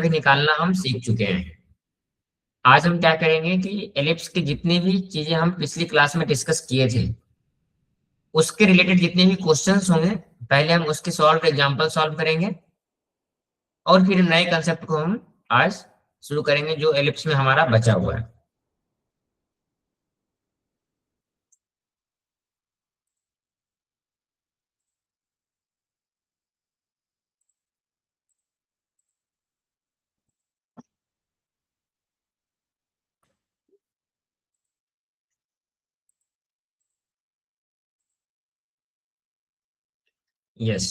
भी निकालना हम सीख चुके हैं। आज हम क्या करेंगे कि एलिप्स की जितनी भी चीजें हम पिछली क्लास में डिस्कस किए थे, उसके रिलेटेड जितने भी क्वेश्चंस होंगे, पहले हम उसके सॉल्व एग्जांपल सॉल्व करेंगे और फिर नए कंसेप्ट को हम आज शुरू करेंगे जो एलिप्स में हमारा बचा हुआ है। यस,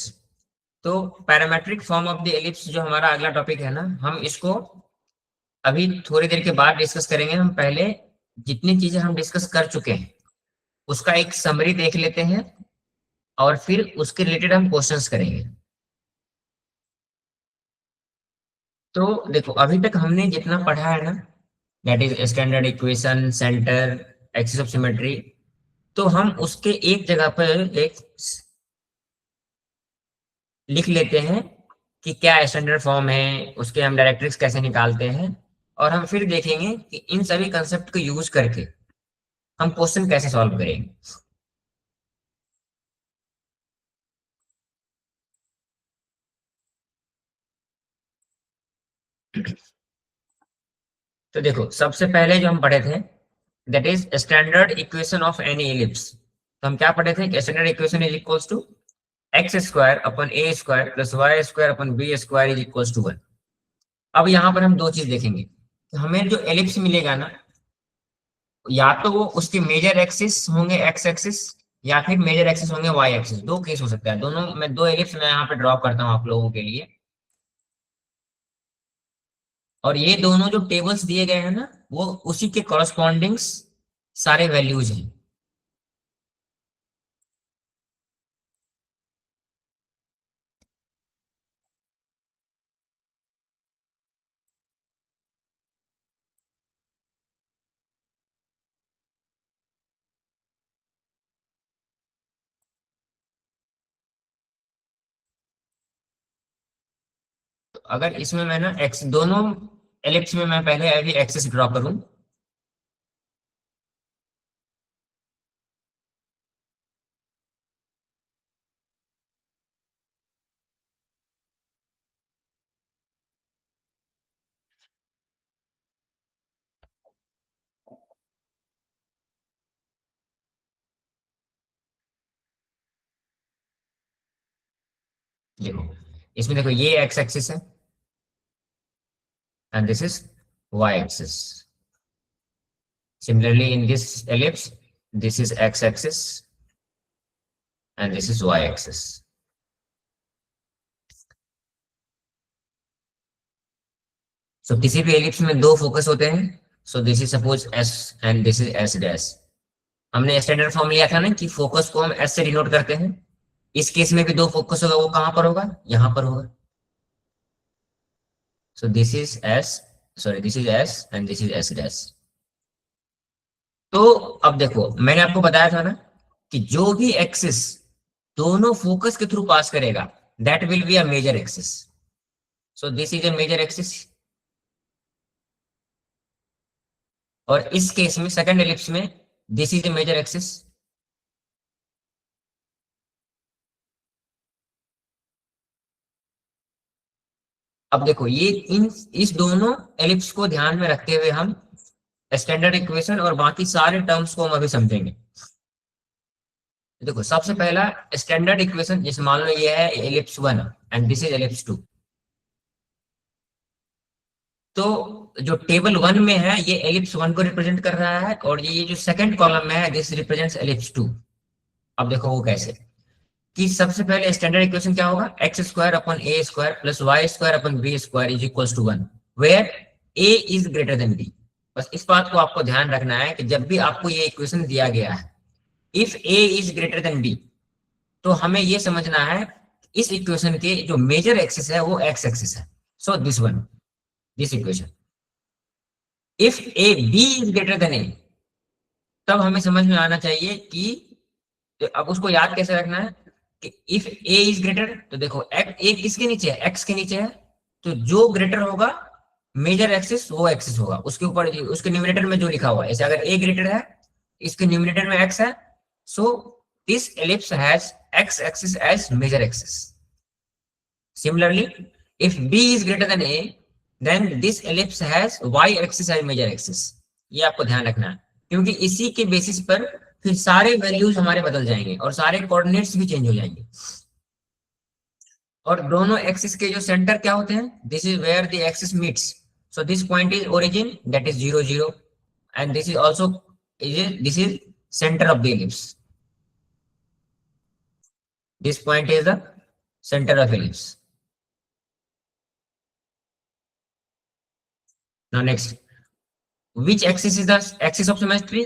तो parametric form of the ellipse जो हमारा अगला टॉपिक है ना, हम इसको अभी थोड़ी देर के बाद डिस्कस करेंगे। हम पहले जितनी चीजें हम डिस्कस कर चुके हैं उसका एक समरी देख लेते हैं और फिर उसके रिलेटेड हम क्वेश्चंस करेंगे। तो देखो, अभी तक हमने जितना पढ़ा है ना, that is standard equation, centre, axis of symmetry, तो हम उसके एक जगह पर एक लिख लेते हैं कि क्या स्टैंडर्ड फॉर्म है, उसके हम डायरेक्ट्रिक्स कैसे निकालते हैं, और हम फिर देखेंगे कि इन सभी कंसेप्ट को यूज करके हम क्वेश्चन कैसे सॉल्व करेंगे। तो देखो, सबसे पहले जो हम पढ़े थे that is standard equation of any ellipse. तो हम क्या पढ़े थे कि standard equation is equals to X square upon A square plus Y square upon B square is equals to 1। अब यहाँ पर हम दो चीज देखेंगे कि हमें जो एलिप्स मिलेगा ना, या तो वो उसके मेजर एक्सिस होंगे एक्स एक्सिस, या फिर मेजर एक्सिस होंगे वाई एक्सिस। दो केस हो सकता है, दोनों मैं दो एलिप्स मैं यहाँ पे ड्रॉ करता हूँ आप लोगों के लिए। और ये दोनों जो टेबल्स दिए गए हैं ना, वो उसी के कॉरस्पॉन्डिंग्स सारे वैल्यूज हैं। तो अगर इसमें मैं ना एक्स दोनों एलिप्स में मैं पहले अभी एक्सिस ड्रॉ करूं, देखो इसमें देखो ये एक्स एक्सिस है and this is Y axis. Similarly, in this ellipse, this is x-axis and this is y-axis. So किसी भी एलिप्स में दो फोकस होते हैं। सो this is suppose s and this is s dash. हमने स्टैंडर्ड फॉर्म लिया था ना कि फोकस को हम s से डिनोट करते हैं। इस केस में भी दो फोकस होगा, वो कहां पर होगा, यहां पर होगा। सो this is s, sorry this is s and this is s dash. तो अब देखो, मैंने आपको बताया था ना कि जो भी एक्सिस दोनों फोकस के थ्रू पास करेगा that will be a major axis. So this is a major axis. और इस केस में सेकंड एलिप्स में this is a major axis. अब देखो, ये इन इस दोनों एलिप्स को ध्यान में रखते हुए हम स्टैंडर्ड इक्वेशन और बाकी सारे टर्म्स को हम अभी समझेंगे। देखो, सबसे पहला स्टैंडर्ड इक्वेशन, जैसे मान लो ये है ellipse 1 and this is ellipse 2। तो जो टेबल 1 में है ये एलिप्स 1 को रिप्रेजेंट कर रहा है, और ये जो सेकंड कॉलम में है दिस रिप्रेजेंट्स एलिप्स 2। अब देखो वो कैसे, कि सबसे पहले स्टैंडर्ड इक्वेशन क्या होगा, X square upon A square plus Y square upon B square is equal to 1 where A is greater than B. बस इस बात को आपको ध्यान रखना है कि जब भी आपको ये इक्वेशन दिया गया है, if A is greater than B, तो हमें ये समझना है इस इक्वेशन के जो मेजर एक्सिस है वो एक्स एक्सिस है। So this one, this equation, if a b is greater than a, तब हमें समझ में आना चाहिए कि, अब उसको याद कैसे रखना है कि इफ ए इज ग्रेटर, तो देखो ए किसके नीचे है, एक्स के नीचे है, तो जो ग्रेटर होगा मेजर एक्सिस वो एक्सिस होगा, उसके ऊपर उसके न्यूमरेटर में जो लिखा हुआ है, जैसे अगर ए ग्रेटर है, इसके न्यूमरेटर में एक्स है, so this ellipse has X axis as major axis. Similarly, if B is greater than A, then this ellipse has y axis as major axis. ये आपको ध्यान रखना है, क्योंकि इसी के बेसिस पर फिर सारे वैल्यूज हमारे बदल जाएंगे और सारे कोऑर्डिनेट्स भी चेंज हो जाएंगे. और दोनों एक्सिस के जो सेंटर क्या होते हैं, this is where the axis meets. So this point is origin, that is 0 0, and this is also this is centre of the ellipse. This point is the centre of ellipse. Now next, which axis is the axis of symmetry?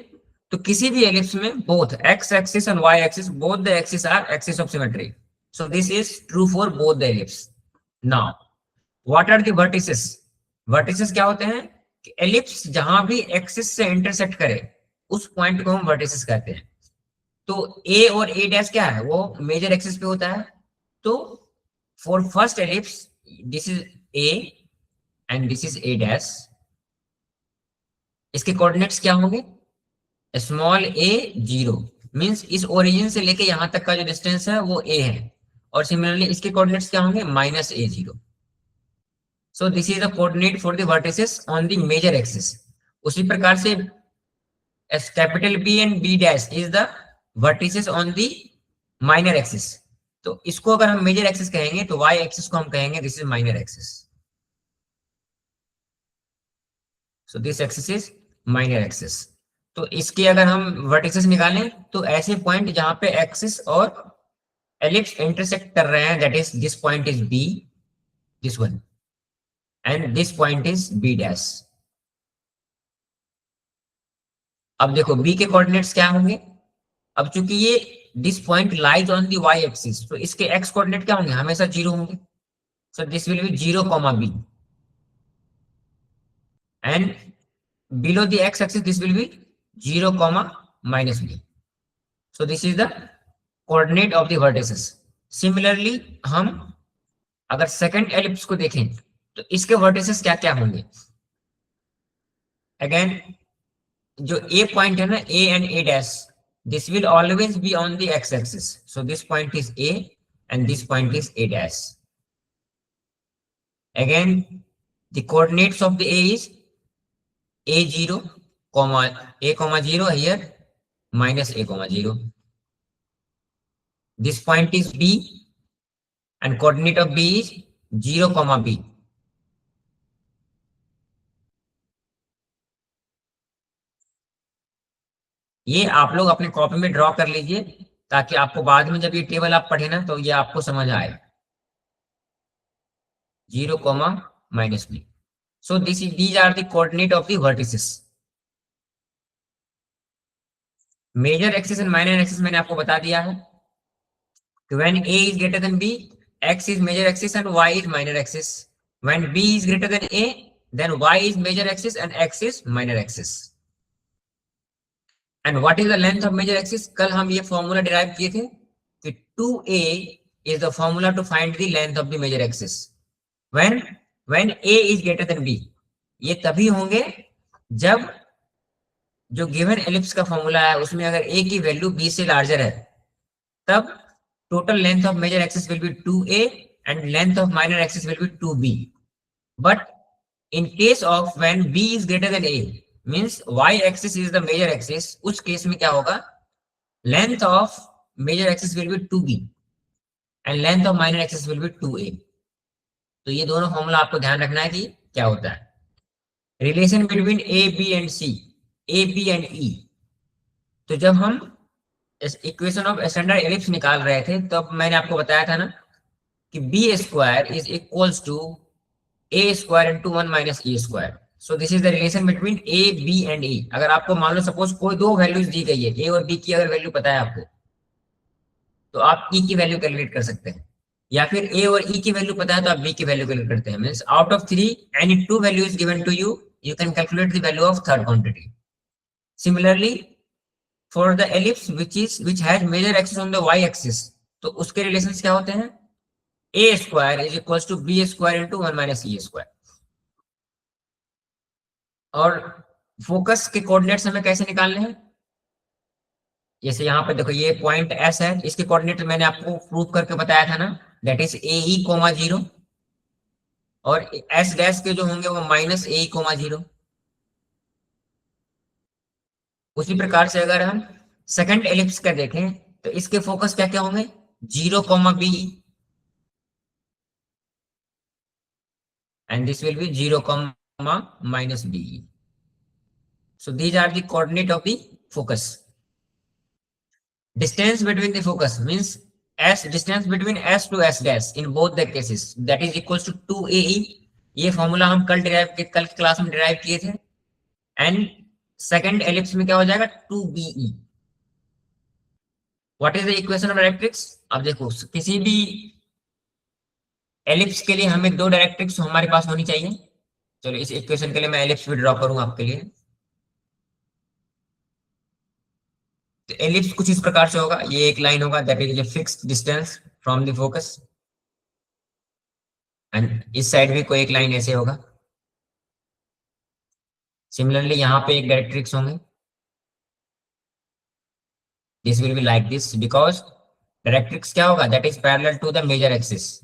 तो किसी भी ellipse में both x axis and y axis, both the axes are axis of symmetry. So this is true for both the ellipse. Now, what are the vertices? Vertices क्या होते हैं? Ellipse जहां भी axis से इंटरसेक्ट करे उस point को हम वर्टिसेस कहते हैं. तो a और a डैश क्या है, वो मेजर एक्सिस पे होता है. तो for first ellipse this is a and this is a dash. इसके कोऑर्डिनेट्स क्या होंगे, स्मॉल a 0, मींस इस ओरिजिन से लेके यहां तक का जो डिस्टेंस है वो a है. और सिमिलरली इसके कोऑर्डिनेट्स क्या होंगे, -a0. So this is the coordinate for the vertices on the major axis. उसी प्रकार से capital B and B dash is the vertices on the minor axis. तो इसको अगर हम मेजर एक्सिस कहेंगे तो y एक्सिस को हम कहेंगे this is minor axis. So this axis is minor axis. तो इसके अगर हम वर्टिसेस निकालें तो ऐसे पॉइंट जहां पे एक्सिस और एलिप्स इंटरसेक्ट कर रहे हैं, that is this point is B, this one, and this point is B dash. अब देखो B के कोऑर्डिनेट्स क्या होंगे. अब चूंकि ये this point lies on the y axis, तो इसके x कोऑर्डिनेट क्या होंगे, हमेशा 0 होंगे. So this will B 0, B, and below the x axis this will be 0, -b. So this is the coordinate of the vertices. Similarly, हम अगर second ellipse को देखें तो इसके वर्टिसेस क्या क्या होंगे. अगेन जो a पॉइंट है ना, a and a dash, this will always be on the x axis. So this point is a and this point is a dash. Again, the coordinates of the a is a0, a,0 here, -a,0. This point is B and coordinate of B is 0, B. ये आप लोग अपने copy में draw कर लीजिए ताकि आपको बाद में जब ये टेबल आप पढ़े ना तो ये आपको समझ आए. 0, -b. So these are the coordinate of the vertices. Major axis and minor axis मैंने आपको बता दिया है. When a is greater than b, x is major axis and y is minor axis. When b is greater than a, then y is major axis and x is minor axis. And what is the length of major axis? कल हम ये formula derive किए थे कि 2a is the formula to find the length of the major axis. When a is greater than b, ये तभी होंगे जब जो गिवन एलिप्स का फॉर्मूला है उसमें अगर a की वैल्यू b से लार्जर है, तब total length of major axis will be 2a and length of minor axis will be 2b. But in case of when b is greater than a, means y axis is the major axis, उस case में क्या होगा, length of major axis will be 2b and length of minor axis will be 2a. तो ये दोनों formula आपको ध्यान रखना है कि क्या होता है. Relation between a b and c, a b and e. तो जब हम इक्वेशन ऑफ स्टैंडर्ड एलिप्स निकाल रहे थे तब मैंने आपको बताया था ना कि b square is equals to a square into 1 minus a square. So this is the relation between a b and e. अगर आपको मान लो सपोज कोई दो वैल्यूज दी गई है, ए और बी की अगर वैल्यू पता है आपको, तो आप ई की वैल्यू कैलकुलेट कर सकते हैं, या फिर ए और ई की वैल्यू पता है तो आप बी की वैल्यू कैलकुलेट करते हैं. Means out of 3 any 2 value is given to you, you can calculate the value of third quantity. Similarly, for the ellipse which has major axis on the y axis, तो उसके relations क्या होते हैं, a square is equal to b square into 1 minus e square. और focus के coordinates हमें कैसे निकालने हैं? जैसे यहाँ पे देखो ये पॉइंट एस है, इसके कोऑर्डिनेट मैंने आपको प्रूव करके बताया था ना, that is A e comma 0, और एस डैश के जो होंगे वो माइनस ए ई कोमा 0। उसी प्रकार से अगर हम सेकंड एलिप्स का देखें तो इसके फोकस क्या क्या होंगे? 0 comma B, and this will be 0 comma minus b. So these are the coordinate of the focus. Distance between the focus means s, distance between s to s dash in both the cases, that is equals to 2ae. ये formula हम कल class में derive किए थे। And second ellipse में क्या हो जाएगा? 2be. What is the equation of directrix? अब देखो किसी भी एलिप्स के लिए हमें दो डायरेक्ट्रिक्स हमारे पास होनी चाहिए। चलो इस इक्वेशन के लिए मैं एलिप्स भी ड्रॉ करूंगा आपके लिए। तो एलिप्स कुछ इस प्रकार से होगा, ये एक लाइन होगा that is fixed distance from the focus, and इस साइड भी कोई एक लाइन ऐसे होगा। सिमिलरली यहाँ पे एक डायरेक्ट्रिक्स होंगे, this will be like this, because directrix क्या होगा? That is parallel to the major axis,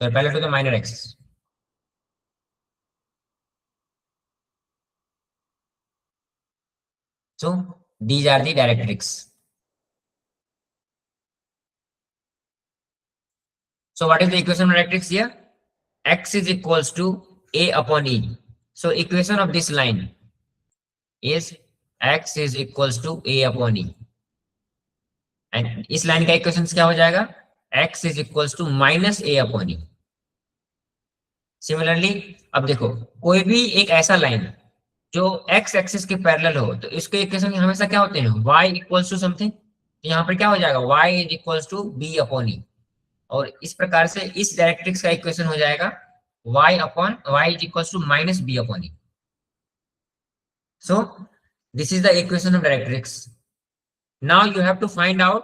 parallel to the minor axis. So these are the directrix. So what is the equation of directrix here? X is equals to a upon e. So equation of this line is x is equals to a upon e. And इस line का equation क्या हो जाएगा? x is equals to minus a upon e. Similarly अब देखो कोई भी एक ऐसा लाइन जो x एक्सिस के पैरेलल हो तो इसके इक्वेशन हमेशा क्या होते हैं? y equals to something. यहाँ पर क्या हो जाएगा? y is equals to b upon e। और इस प्रकार से इस डायरेक्ट्रिक्स का इक्वेशन हो जाएगा y upon y is equals to minus b upon e। So this is the equation of directrix. Now you have to find out,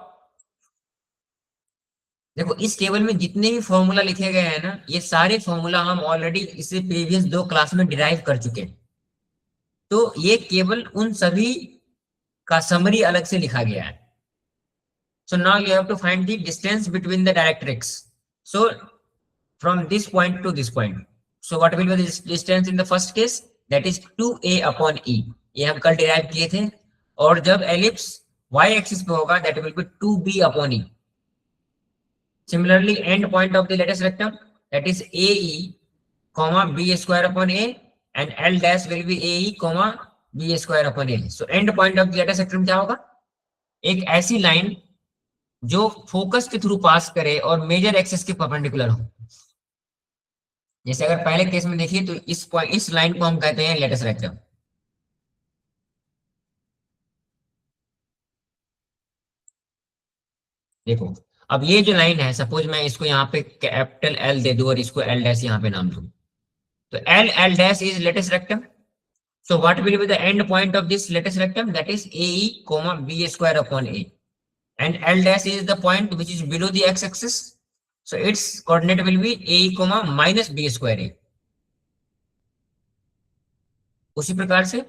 देखो इस टेबल में जितने भी फॉर्मूला लिखे गए हैं ना, ये सारे फॉर्मूला हम ऑलरेडी इससे प्रीवियस 2 क्लास में डिराइव कर चुके हैं। तो ये केवल उन सभी का समरी अलग से लिखा गया है। So now you have to find the distance between the directrix. So from this point to this point. So what will be the distance in the first case? That is 2a upon e. ये हम कल derive किए थे। और जब ellipse y axis पे होगा that will be 2b upon e. Similarly, end point of the lattice rectum that is ae, comma b square upon a, and L dash will be ae, comma b square upon a. So end point of the lattice rectum क्या होगा? एक ऐसी line जो focus के through पास करे और major axis के perpendicular हो। जैसे अगर पहले केस में देखिए तो इस लाइन को हम कहते हैं लेटस रेक्टम। देखो अब ये जो लाइन है, सपोज मैं इसको यहाँ पे कैपिटल एल दे दूं और इसको एल डैश यहाँ पे नाम दूं, तो L dash is latus rectum. So what will be the end point of this lattice rectum? That is AE, comma B square upon A. And L dash is the point which is below the x-axis. So its coordinate will be AE, comma minus B square A. उसी प्रकार से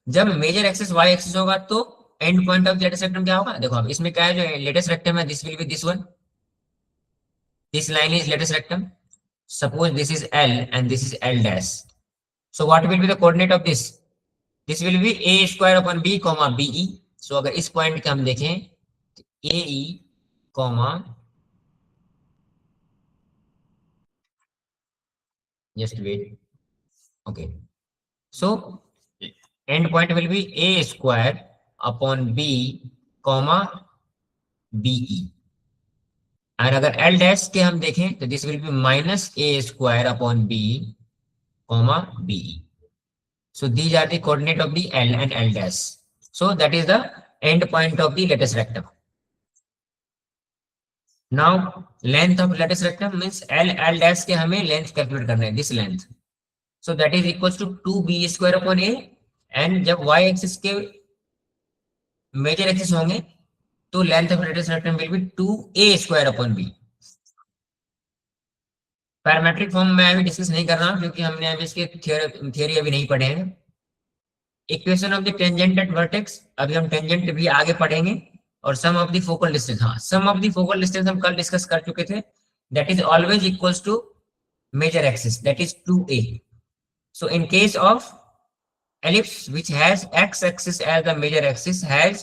जब major axis y axis होगा तो and point of latus rectum क्या होगा? देखो अब इसमें क्या है, जो लेटेस्ट रेक्टम है this will B this one, this line is latus rectum. Suppose this is L and this is L dash. So what will be the coordinate of this? This will be a square upon b, comma be. So अगर इस point का हम देखें तो ae, comma just wait, okay. So end point will be a square upon b, comma be. और अगर L dash के हम देखें तो this will be minus a square upon b, comma be. So these are the coordinate of the L and L dash. So that is the end point of the lattice rectum. Now length of lattice rectum means L dash के हमें length calculate करना है, this length. So that is equals to 2b square upon a, and जब y axis के major axis होंगे तो length of lattice rectum will be 2a square upon b. Parametric form मैं अभी डिस्कस नहीं कर रहा हूँ क्योंकि हमने अभी इसके थियोरी अभी नहीं पढ़े हैं। Equation of the tangent at vertex, अभी हम टेंजेंट भी आगे पढ़ेंगे। और sum of the focal distance, हाँ sum of the focal distance हम कल डिस्कस कर चुके थे, that is always equals to major axis, that is 2a. So in case of ellipse which has x-axis as the major axis has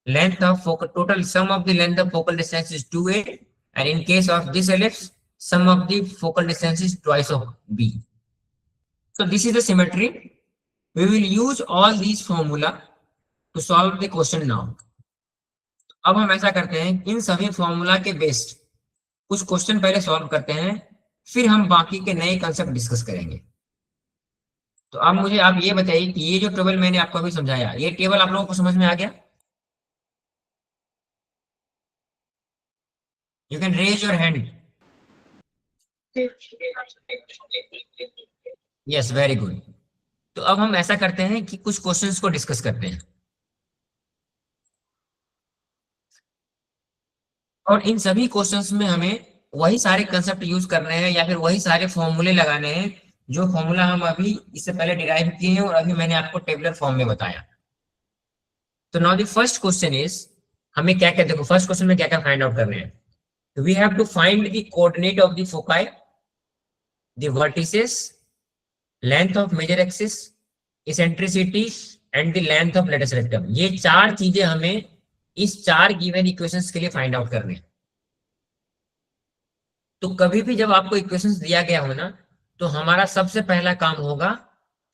length of focal, total sum of the length of focal distance is 2a, and in case of this ellipse sum of the focal distance is twice of b. So this is the symmetry. We will use all these formula to solve the question now. अब हम ऐसा करते हैं, इन सभी formula के based कुछ question पहले solve करते हैं, फिर हम बाकी के नए कंसेप्ट डिस्कस करेंगे। तो अब मुझे आप ये बताइए कि ये जो टेबल मैंने आपको अभी समझाया, ये टेबल आप लोगों को समझ में आ गया? You can raise your hand. Yes, very good. तो अब हम ऐसा करते हैं कि कुछ क्वेश्चंस को डिस्कस करते हैं, और इन सभी क्वेश्चंस में हमें वही सारे कंसेप्ट यूज करने हैं या फिर वही सारे फॉर्मूले लगाने हैं जो फॉर्मूला हम अभी इससे पहले डिराइव किए हैं और अभी मैंने आपको टेबलर फॉर्म में बताया। तो now the first question is, हमें क्या क्या, देखो फर्स्ट क्वेश्चन में क्या क्या फाइंड आउट करने हैं। तो we have to find the coordinate of the foci, the vertices, length of major axis, eccentricity and the length of latus rectum. ये चार चीजें हमें इस चार गिवन इक्वेशंस के लिए फाइंड आउट करने हैं। तो कभी भी जब आपको इक्वेशंस दिया गया हो ना, तो हमारा सबसे पहला काम होगा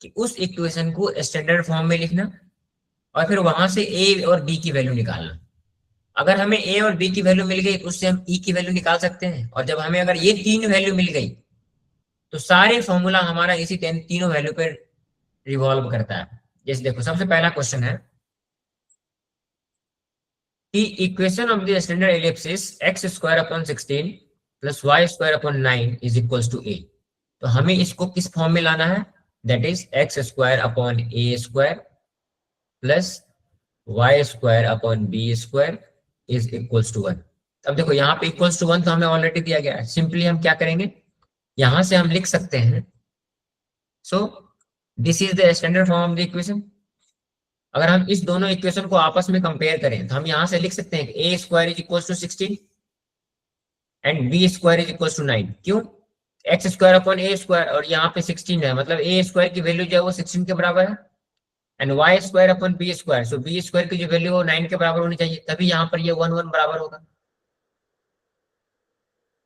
कि उस इक्वेशन को स्टैंडर्ड फॉर्म में लिखना और फिर वहां से ए और बी की वैल्यू निकालना। अगर हमें ए और बी की वैल्यू मिल गई तो उससे हम ई की वैल्यू निकाल सकते हैं, और जब हमें अगर ये तीन वैल्यू मिल गई तो सारे फॉर्मूला हमारा इसी तीनों वैल्यू पर रिवॉल्व करता है। जैसे देखो सबसे पहला क्वेश्चन है कि equation of the standard ellipse is x square upon 16 plus Y square upon 9 is equals to a. तो हमें इसको किस फॉर्म में लाना है, that is x square upon a square plus Y square upon B square is equals to 1। अब देखो यहाँ पे इक्वल्स टू 1 तो हमें ऑलरेडी दिया गया है, सिंपली हम क्या करेंगे, यहां से हम लिख सकते हैं, सो this is the standard form of the equation. अगर हम इस दोनों इक्वेशन को आपस में कंपेयर करें तो हम यहां से लिख सकते हैं कि a square is equals to 16 and b square is equals to 9। क्यों, x square upon a square और यहाँ पे 16 है, मतलब ए स्क्वायर की वैल्यू जो है वो 16 के बराबर है, and Y square upon B square, so B square की जो वैल्यू वो 9 के बराबर होनी चाहिए, तभी यहाँ पर ये 1 बराबर होगा।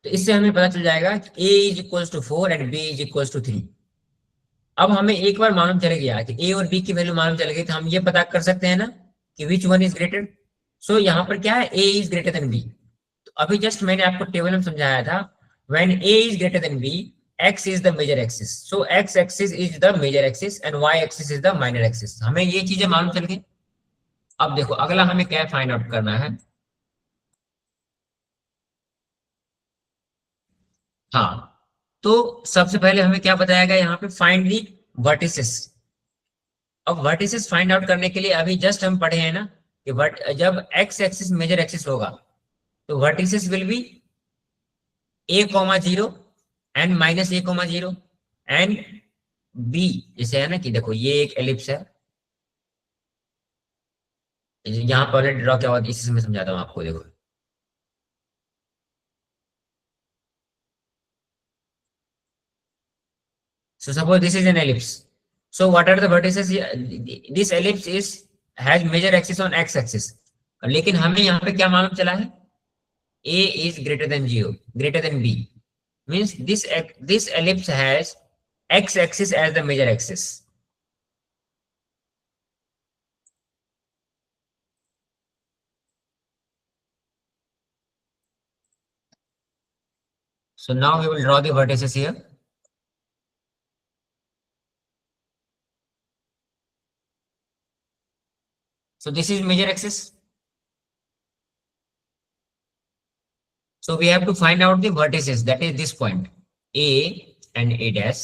तो इससे हमें पता चल जाएगा कि a is equals to 4 and b is equals to 3। अब हमें एक बार मालूम चल गया कि a और b की वैल्यू मालूम चल गई, तो हम ये पता कर सकते हैं ना कि विच वन इज ग्रेटर। सो यहाँ पर क्या है, a is greater than b। तो अभी जस्ट मैंने आपको टेबल में समझाया था, when a is greater than b, x is the major axis, so x axis is the major axis and y axis is the minor axis. हमें ये चीजें मालूम चल गई। अब देखो अगला हमें क्या फाइंड आउट करना है। हाँ, तो सबसे पहले हमें क्या बताया गया यहाँ पे, फाइंड दी वर्टिसेस। अब वर्टिसेस फाइंड आउट करने के लिए अभी जस्ट हम पढ़े हैं ना कि जब एक्स एक्सिस मेजर एक्सिस होगा तो vertices will be a,0 and minus a,0 and b। जैसे है ना कि देखो ये एक एलिप्स है, यहाँ पर ऑलरेडी ड्रॉ किया हुआ, इसी से मैं समझाता हूँ आपको। देखो so suppose this is an ellipse, so what are the vertices here? This ellipse is has major axis on x axis, लेकिन हमें यहाँ पे क्या मालूम चला है, a is greater than 0, greater than b, means this ellipse has x axis as the major axis. So now we will draw the vertices here. So this is major axis. So we have to find out the vertices, that is this point A and A dash,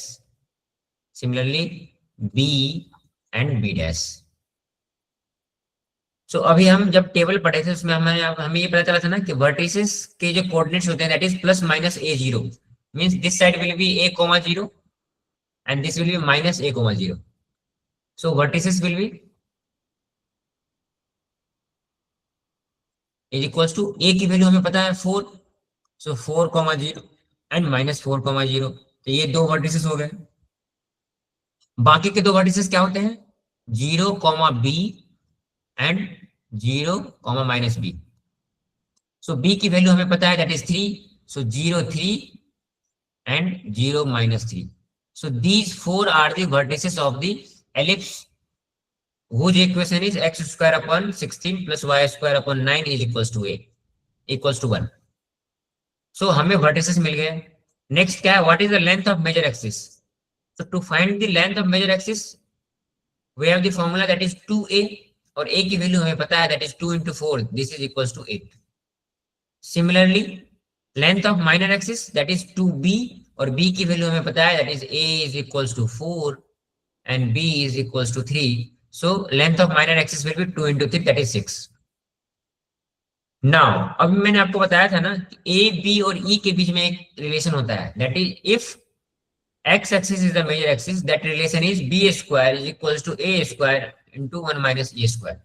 similarly B and B dash. So अभी हम जब table पढ़े थे उसमें हमें ये पता चला था ना कि वर्टिसेस के जो कोऑर्डिनेट्स होते हैं that is plus minus A0, means this side will be a comma 0 and this will be minus a comma 0. So vertices will be is equals to a की वैल्यू हमें पता है 4, so 4 comma 0 and minus 4 comma 0. तो ये दो vertices हो गए. बाकी के दो वर्टिसेस क्या होते हैं? 0 comma b and 0 comma minus b. So b की वैल्यू हमें पता है that is 3, so 0 3 and 0 minus 3. So these four are the vertices of the ellipse whose equation is x square upon 16 plus y square upon 9 is equals to 1. So हमें vertices मिल गए. Next क्या है? What is the length of major axis? So to find the length of major axis, we have the formula that is 2a और a की value हमें पता है that is 2 into 4. This is equals to 8. Similarly, length of minor axis that is 2b और b की value हमें पता है that is a is equals to 4 and b is equals to 3. So length of minor axis will be 2 into 3 that is 6. Now अभी मैंने आपको बताया था ना कि a b और e के बीच में एक रिलेशन होता है that is if x axis is the major axis that relation is b square is equals to a square into 1 minus e square.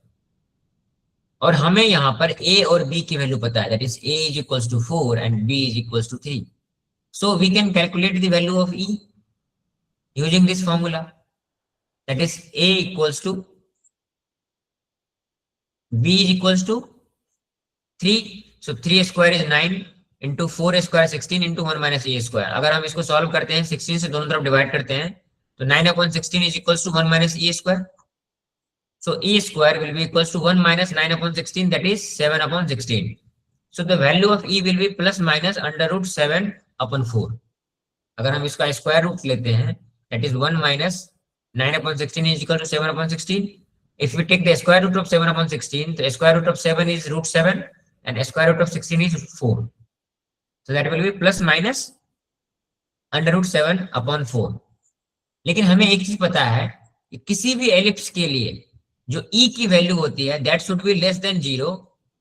और हमें यहाँ पर a और b की वैल्यू पता है that is a is equals to 4 and b is equals to 3. So we can calculate the value of e using this formula that is a equals to b is equals to 3. So 3 square is 9 into 4 square 16 into 1 minus e square. अगर हम इसको solve करते हैं 16 से दोनों तरफ divide करते हैं तो 9 upon 16 is equals to 1 minus e square. So e square will be equals to 1 minus 9 upon 16 that is 7 upon 16. So the value of e will be plus minus under root 7 upon 4. अगर हम इसका square root लेते हैं that is 1 minus 9 upon 16 is equal to 7 upon 16. If we take the square root of 7 upon 16, the square root of 7 is root 7 and square root of 16 is 4. So that will be plus minus under root 7 upon 4. लेकिन हमें एक चीज पता है कि किसी भी ellipse के लिए जो e की वैल्यू होती है that should be less than 0,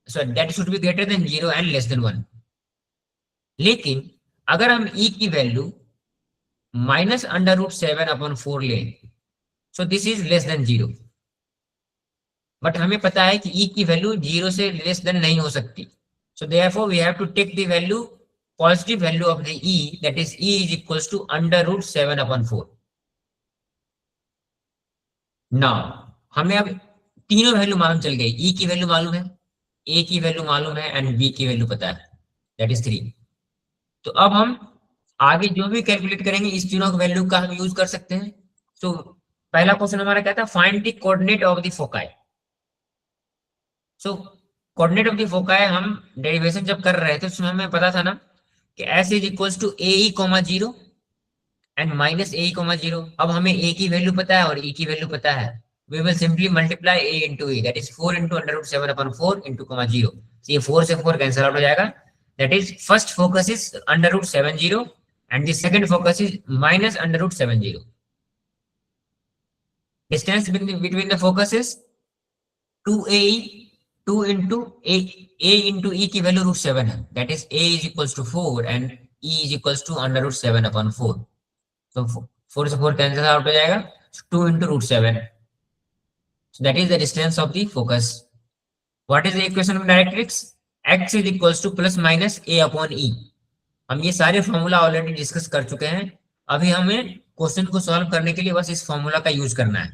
so that should be greater than 0 and less than 1. लेकिन अगर हम e की value minus under root 7 upon 4 लें, so this is less than 0. But हमें पता है कि e की वैल्यू 0 से लेस देन नहीं हो सकती. So therefore we have to take the value, positive value of the e, that is e is equals to under root 7 upon 4. Now हमें अब तीनों वैल्यू मालूम चल गई. e की वैल्यू मालूम है, a की वैल्यू मालूम है एंड b की वैल्यू पता है that is 3. तो अब हम आगे जो भी कैलकुलेट करेंगे इस तीनों की वैल्यू का हम यूज कर सकते हैं. तो पहला क्वेश्चन हमारा क्या था? Find the coordinate of the foci. So coordinate of the foci हम डेरिवेशन जब कर रहे थे उसमें हमें पता था ना कि s is equals to a e comma 0 and minus a e comma 0. अब हमें a की वैल्यू पता है और e की वैल्यू पता है. We will simply multiply a into e, that is 4 into under root 7 upon 4 into comma 0. So ये 4 से 4 कैंसिल आउट हो जाएगा. That is first focus is under root 7 0 and the second focus is minus under root 7 0. Distance between the focuses 2ae, 2 into a into e की value root 7 है. That is a is equals to 4 and e is equals to under root 7 upon 4. So 4 से 4 cancel out हो जाएगा. 2 into root 7. So that is the distance of the focus. What is the equation of directrix? X is equals to plus minus a upon e. हम ये सारे formula already discuss कर चुके हैं. अभी हमें क्वेश्चन को सॉल्व करने के लिए बस इस फॉर्मूला का यूज करना है.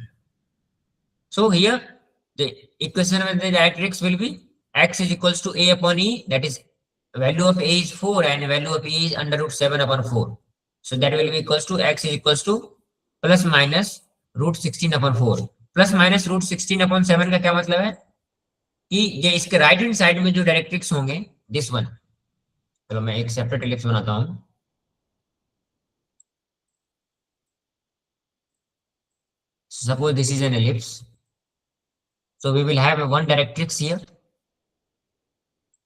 So here the equation of the directrix will be x is equals to a upon e, that is value of a is 4 and value of e is under root 7 upon 4. So that will be equals to x is equals to plus minus root 16 upon 4. Plus minus root 16 upon 7 का क्या मतलब है कि ये इसके right hand side में जो directrix होंगे दिस वन. चलो मैं एक सेपरेट एलिप्स बनाता हूं. Suppose this is an ellipse. So we will have one directrix here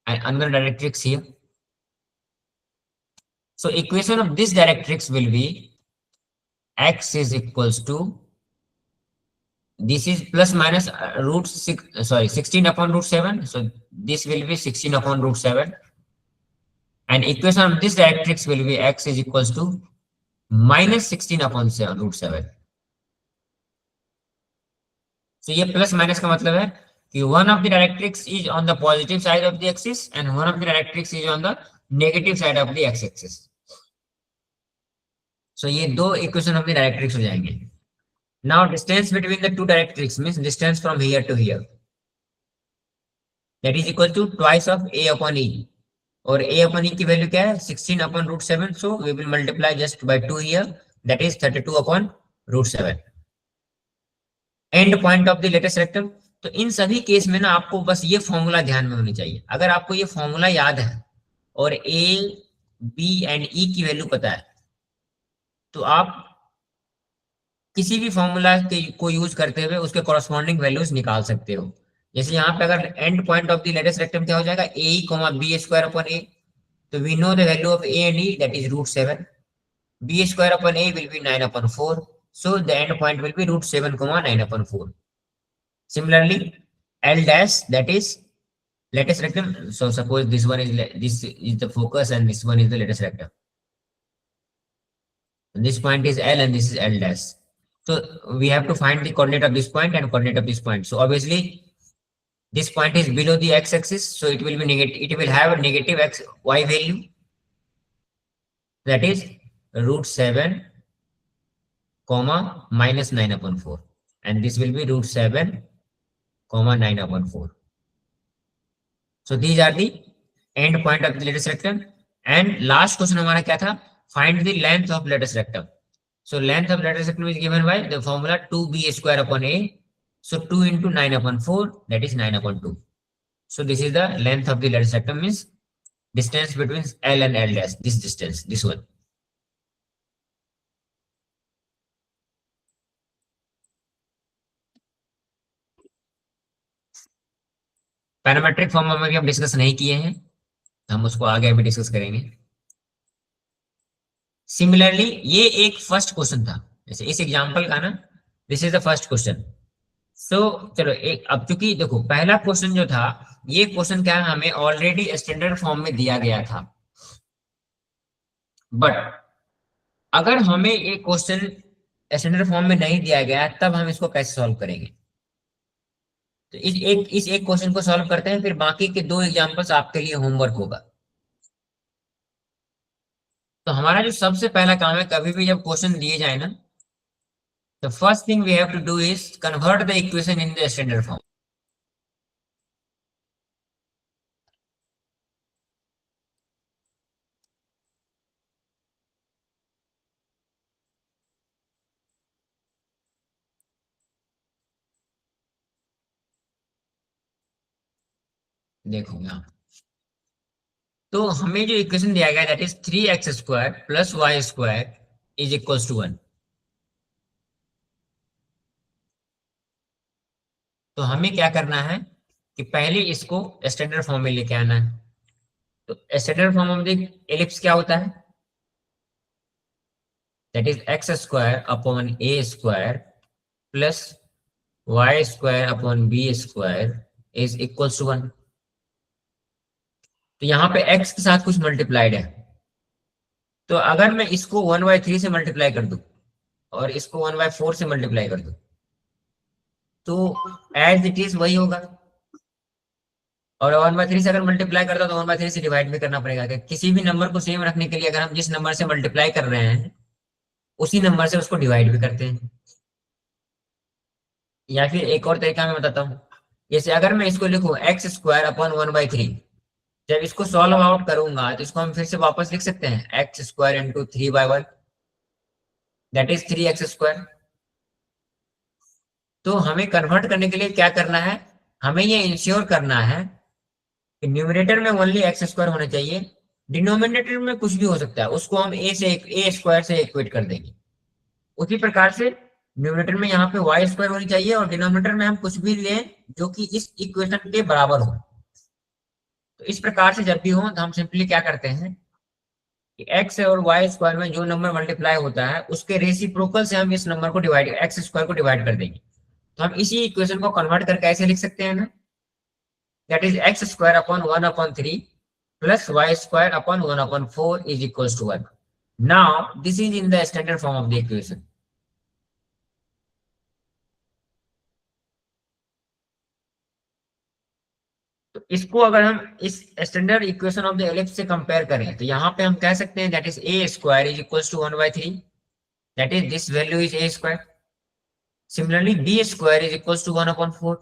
and another directrix here. So equation of this directrix will be x is equals to, this is plus minus root 16 upon root 7. So this will be 16 upon root 7 and equation of this directrix will be x is equals to -16/7 √7. तो ये plus minus का मतलब है कि one of the directrix is on the positive side of the axis and one of the directrix is on the negative side of the x axis. So ये दो equation of the directrix हो जाएंगे. Now distance between the two directrix means distance from here to here, that is equal to twice of a upon e. और a upon e की value क्या है? 16/√7. सो we will multiply just by 2 here, that is 32/√7. End point of the latus rectum. तो इन सभी case में ना आपको बस ये फॉर्मूला ध्यान में होनी चाहिए. अगर आपको ये फॉर्मूला याद है और a, b एंड e की वैल्यू पता है तो आप किसी भी फॉर्मूला को यूज करते हुए उसके कॉरस्पॉन्डिंग वैल्यूज निकाल सकते हो. जैसे यहाँ पे अगर end point of the latus rectum क्या हो जाएगा? a, b²/a. तो we know the value of a and e, that is √7. b²/a will be 9/4. So the end point will be √7, 9/4. Similarly, L dash, that is latest rectum. So suppose this one is the focus and this one is the latest rectum. This point is L and this is L dash. So we have to find the coordinate of this point and coordinate of this point. So obviously this point is below the x-axis, so it will be negative. It will have a negative y value, that is √7, -9/4, and this will be √7, 9/4. So these are the end point of the latest rectum. And last question हमारा क्या था? Find the length of latest rectum. So length of latest rectum is given by the formula 2b²/a. So 2 into 9/4, that is 9/2. So this is the length of the latest rectum, means distance between L and L dash. This distance, this one. Parametric form में भी हम discuss नहीं किए हैं, हम उसको आगे भी डिस्कस करेंगे. सिमिलरली ये एक फर्स्ट क्वेश्चन था, जैसे इस एग्जांपल का ना, this is the first question. So चलो एक, अब चूंकि देखो पहला क्वेश्चन जो था, ये क्वेश्चन क्या है, हमें ऑलरेडी स्टैंडर्ड फॉर्म में दिया गया था. बट अगर हमें ये क्वेश्चन स्टैंडर्ड फॉर्म में नहीं दिया गया तब हम इसको कैसे सॉल्व करेंगे? तो इस एक क्वेश्चन को सॉल्व करते हैं, फिर बाकी के दो एग्जांपल्स आपके लिए होमवर्क होगा. तो हमारा जो सबसे पहला काम है, कभी भी जब क्वेश्चन दिए जाए ना, the first thing we have to do is convert the equation in the standard form. देखो यहाँ तो हमें जो इक्वेशन दिया गया, that is 3x² + y² is equals to 1. तो हमें क्या करना है कि पहले इसको स्टैंडर्ड फॉर्म में लेके आना है. तो स्टैंडर्ड फॉर्म में एलिप्स क्या होता है? That is x² / a² + y² / b² is equals to 1. तो यहाँ पे x के साथ कुछ मल्टीप्लाइड है, तो अगर मैं इसको 1/3 से मल्टीप्लाई कर दूं और इसको 1/4 से मल्टीप्लाई कर दूं, तो एज इट इज वही होगा. और 1/3 से अगर मल्टीप्लाई करता तो 1/3 से डिवाइड भी करना पड़ेगा. किसी भी नंबर को सेम रखने के लिए अगर हम जिस नंबर से मल्टीप्लाई कर रहे हैं उसी नंबर से उसको डिवाइड भी करते हैं. या फिर एक और तरीका मैं बताता हूँ, जैसे अगर मैं इसको लिखूं x² / 1/3, जब इसको सॉल्व आउट करूंगा तो इसको हम फिर से वापस लिख सकते हैं x² × 3/1, दैट इज 3x². तो हमें कन्वर्ट करने के लिए क्या करना है, हमें ये इंश्योर करना है कि न्यूमरेटर में ओनली x² होना चाहिए, डिनोमिनेटर में कुछ भी हो सकता है, उसको हम a² से इक्वेट कर देंगे. उसी प्रकार से न्यूमरेटर में यहाँ पे y² होनी चाहिए और डिनोमिनेटर में हम कुछ भी लें जो कि इस इक्वेशन के बराबर हो. तो इस प्रकार से जब भी हो तो हम सिंपली क्या करते हैं कि x और y² में जो नंबर मल्टीप्लाई होता है उसके रेसिप्रोकल से हम इस नंबर को डिवाइड, x² को डिवाइड कर देंगे. तो हम इसी इक्वेशन को कन्वर्ट करके ऐसे लिख सकते हैं ना, that is x² / 1/3 plus y square upon 1 upon 4 is equals to 1. Now, this is in the standard form of the equation. तो इसको अगर हम इस standard equation of the ellipse से कंपेयर करें तो यहाँ पे हम कह सकते हैं that is a square is equals to 1/3. That is this value is a square. Similarly, b square is equals to 1 upon 4.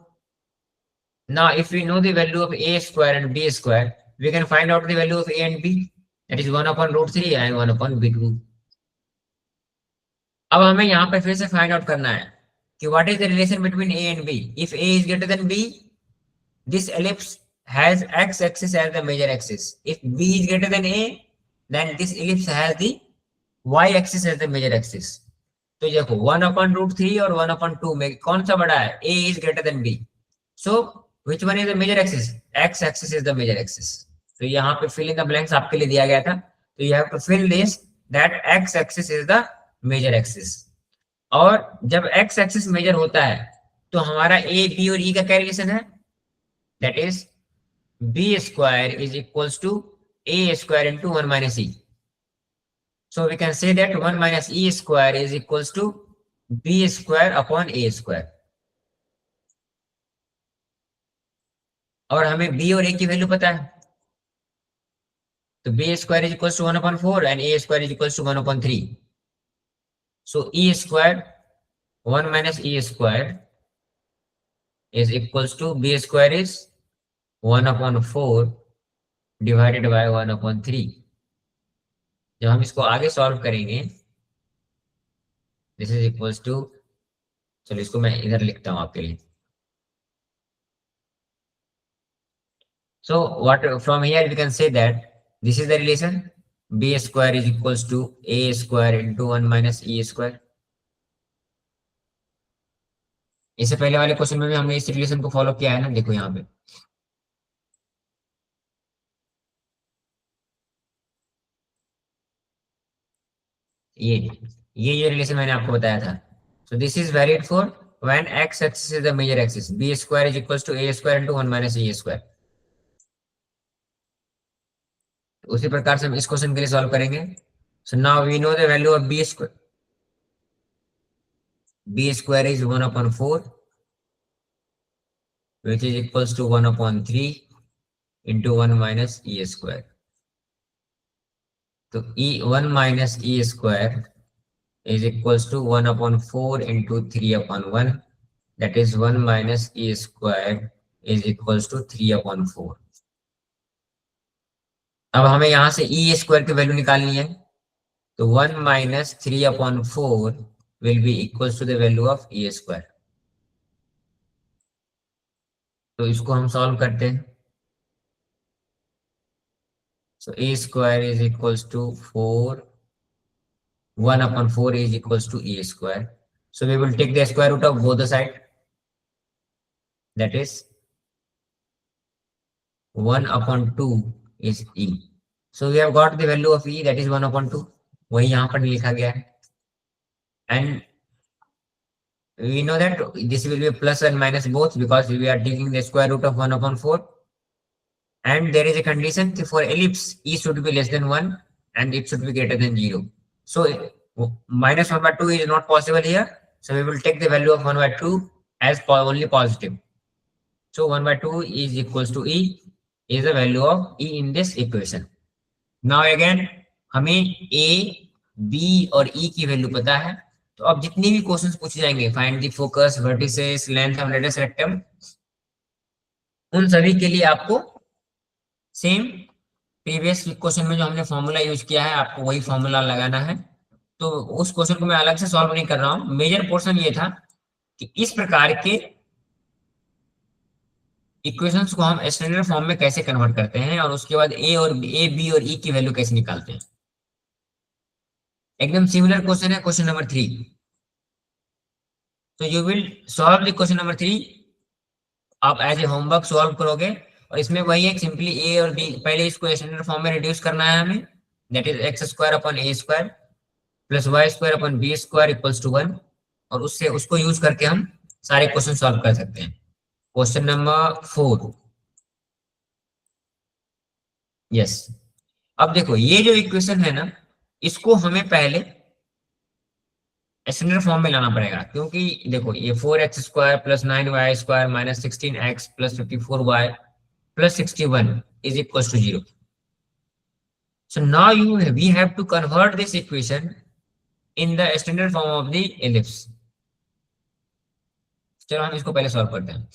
Now, if we know the value of a square and b square, we can find out the value of a and b. That is 1 upon root 3 and 1 upon b2. अब हमें यहाँ पे फिर से find out करना है कि what is the relation between a and b. If a is greater than b, this ellipse has x axis as the major axis. If b is greater than a, then this ellipse has the y axis as the major axis. तो देखो 1 upon root 3 और 1 upon 2 में कौन सा बड़ा है? a is greater than b. So which one is the major axis? X axis is the major axis. तो यहाँ पे fill in the blanks आपके लिए दिया गया था. तो you have to fill this that x axis is the major axis. और जब x axis major होता है तो हमारा a, b और e का क्या रिलेशन है? That is b square is equals to a square into 1 minus e. So we can say that 1 minus e square is equals to b square upon a square. और हमें b और a की value पता है. तो b square is equals to 1 upon 4 and a square is equals to 1 upon 3. So e square 1 minus e square is equals to b square is 1 upon 4 divided by 1 upon 3. जब हम इसको आगे solve करेंगे this is equals to, चलो इसको मैं इधर लिखता हूं आपके लिए. So what from here we can say that this is the relation b square is equals to a square into 1 minus e square. इससे पहले वाले क्वेश्चन में भी हमने इस रिलेशन को फॉलो किया है ना. देखो यहाँ पे ये रिलेशन मैंने आपको बताया था. So this is valid for when x axis is the major axis. b square is equals to a square into 1 minus e square. उसी प्रकार से हम इस क्वेश्चन के लिए सॉल्व करेंगे. So now we know the value of b square. b square is 1 upon 4 which is equals to 1 upon 3 into 1 minus e square. तो e1 minus e square is equals to 1 upon 4 into 3 upon 1. That is 1 minus e square is equals to 3 upon 4. अब हमें यहाँ से e square की वैल्यू निकालनी है. तो 1 minus 3 upon 4 will be equals to the value of e square. तो इसको हम सॉल्व करते हैं. So a square is equals to 4. 1 upon 4 is equals to e square. So we will take the square root of both the side. That is 1 upon 2 is e. So we have got the value of e, that is 1 upon 2. वही यहाँ पर लिखा गया है. And we know that this will be plus and minus both because we are taking the square root of 1 upon 4. And there is a condition for ellipse e should be less than 1 and it should be greater than 0. So minus 1 by 2 is not possible here. So we will take the value of 1 by 2 as only positive. So 1 by 2 is equals to e is the value of e in this equation. Now again हमें a, b और e की value पता है. तो अब जितनी भी questions पूछे जाएंगे find the focus, vertices, length of radius rectum, उन सभी के लिए आपको सेम प्रीवियस क्वेश्चन में जो हमने फॉर्मूला यूज किया है आपको वही फॉर्मूला लगाना है. तो उस क्वेश्चन को मैं अलग से सॉल्व नहीं कर रहा हूं. मेजर पोर्शन ये था कि इस प्रकार के इक्वेशंस को हम स्टैंडर्ड फॉर्म में कैसे कन्वर्ट करते हैं और उसके बाद ए बी और ई की वैल्यू कैसे निकालते हैं. एकदम सिमिलर क्वेश्चन है क्वेश्चन नंबर 3. तो you will solve the question number 3. आप एज ए होमवर्क सॉल्व करोगे और इसमें वही है सिंपली ए और बी, पहले इसको स्टैंडर्ड फॉर्म में रिड्यूस करना है हमें. That is x square upon a square plus Y square upon B square equals to 1. और उससे उसको यूज करके हम सारे क्वेश्चन सॉल्व कर सकते हैं. Question number 4. यस। अब देखो ये जो इक्वेशन है ना, इसको हमें पहले स्टैंडर्ड फॉर्म में लाना पड़ेगा, क्योंकि देखो ये 4x² plus 9y² minus 16x plus 54y plus 61 is equal to 0। So now we have to convert this equation in the standard form of the ellipse. चलो हम इसको पहले सॉल्व करते हैं।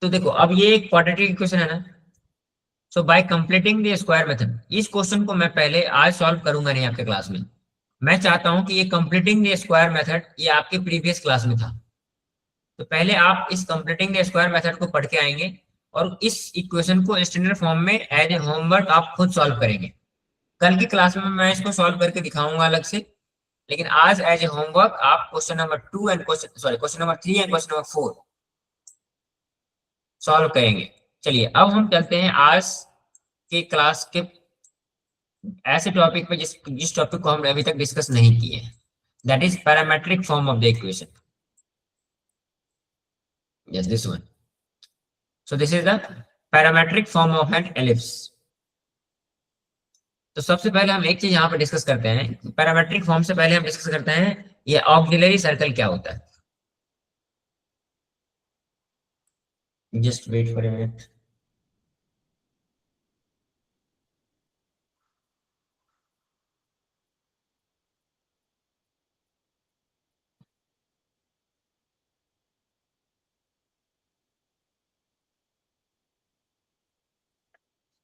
तो देखो अब ये एक क्वाड्रेटिक इक्वेशन है ना, so by completing the square method, इस क्वेश्चन को मैं पहले आज सॉल्व करूंगा नहीं आपके क्लास में। मैं चाहता हूं कि ये कंप्लीटिंग द स्क्वायर मेथड ये आपके प्रीवियस क्लास में था, तो पहले आप इस कंप्लीटिंग द स्क्वायर मेथड को पढ़ के आएंगे और इस इक्वेशन को स्टैंडर्ड फॉर्म में एज ए होमवर्क आप खुद सॉल्व करेंगे। कल की क्लास में मैं इसको सॉल्व करके दिखाऊंगा अलग से, लेकिन आज एज ए होमवर्क आप question number 2 and question number 3 and question number 4 solve करेंगे। चलिए अब हम चलते हैं आज के क्लास के ऐसे टॉपिक पे जिस टॉपिक को हम अभी तक डिस्कस नहीं किए, that is parametric form of the equation. Yes, this one. So this is the parametric form of an ellipse. तो सबसे पहले हम एक चीज यहाँ पे डिस्कस करते हैं, पैरामेट्रिक फॉर्म से पहले हम डिस्कस करते हैं ये ऑक्सिलरी सर्कल क्या होता है। Just wait for a minute.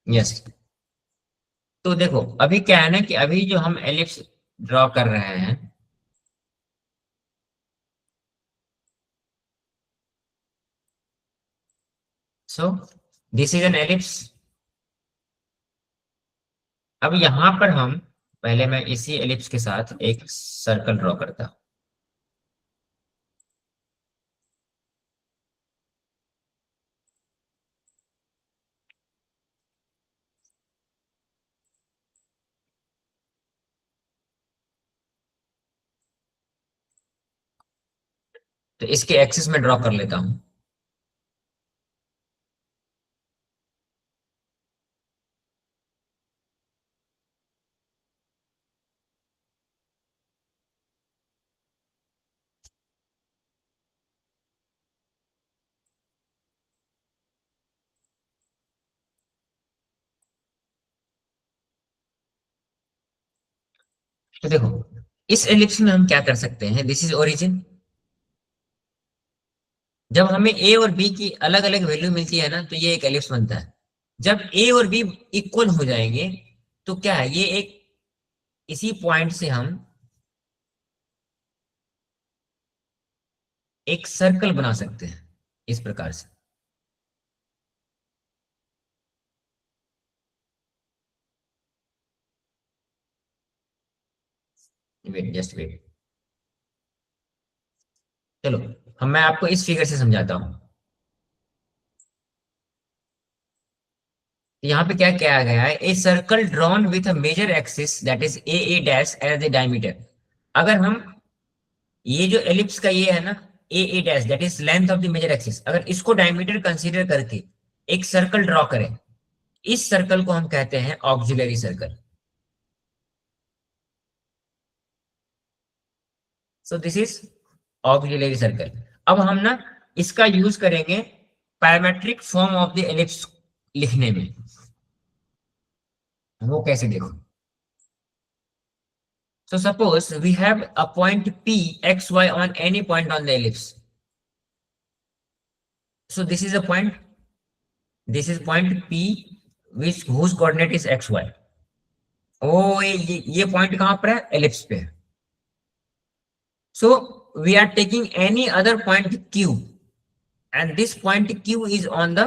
Yes, तो देखो अभी क्या है ना कि अभी जो हम एलिप्स ड्रॉ कर रहे हैं, सो दिस इज एन एलिप्स। अब यहां पर हम पहले मैं इसी एलिप्स के साथ एक सर्कल ड्रॉ करता हूं। तो इसके एक्सिस में ड्रॉ कर लेता हूं। तो देखो इस एलिप्स में हम क्या कर सकते हैं, दिस इज ओरिजिन। जब हमें ए और बी की अलग अलग वैल्यू मिलती है ना, तो ये एक एलिप्स बनता है। जब ए और बी इक्वल हो जाएंगे तो क्या है, ये एक इसी पॉइंट से हम एक सर्कल बना सकते हैं इस प्रकार से। Wait, just wait. चलो मैं आपको इस फिगर से समझाता हूं। यहाँ पे क्या किया गया है, a circle drawn with a major axis that is a dash as a diameter. अगर हम ये जो एलिप्स का ये है ना, a dash that is length of the major axis, अगर इसको डायमीटर कंसीडर करके एक सर्कल ड्रॉ करें, इस सर्कल को हम कहते हैं auxiliary circle. So this is auxiliary circle. अब हम ना इसका यूज करेंगे parametric form of the ellipse लिखने में। वो कैसे, देखो। So suppose we have a point P xy on any point on the ellipse. So this is a point. This is point P which whose coordinate is xy. ओ ये point कहां पर है, ellipse पे। So we are taking any other point Q, and this point Q is on the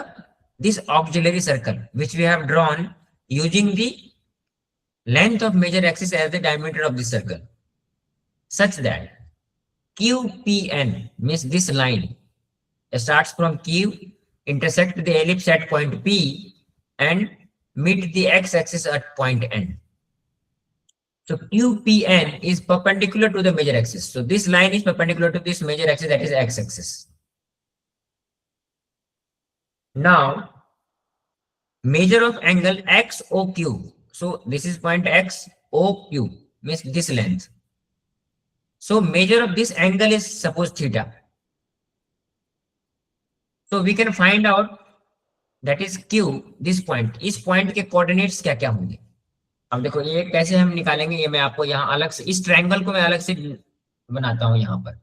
this auxiliary circle which we have drawn using the length of major axis as the diameter of the circle, such that QPN means this line starts from Q, intersect the ellipse at point P, and meet the x-axis at point N. So QPN is perpendicular to the major axis. So this line is perpendicular to this major axis, that is x-axis. Now measure of angle XOQ. So this is point XOQ, means this length. So measure of this angle is suppose theta. So we can find out that is Q, this point. इस point के coordinates क्या क्या होंगे? अब देखो ये कैसे हम निकालेंगे, ये मैं आपको यहाँ अलग से, इस ट्रायंगल को मैं अलग से बनाता हूं यहाँ पर.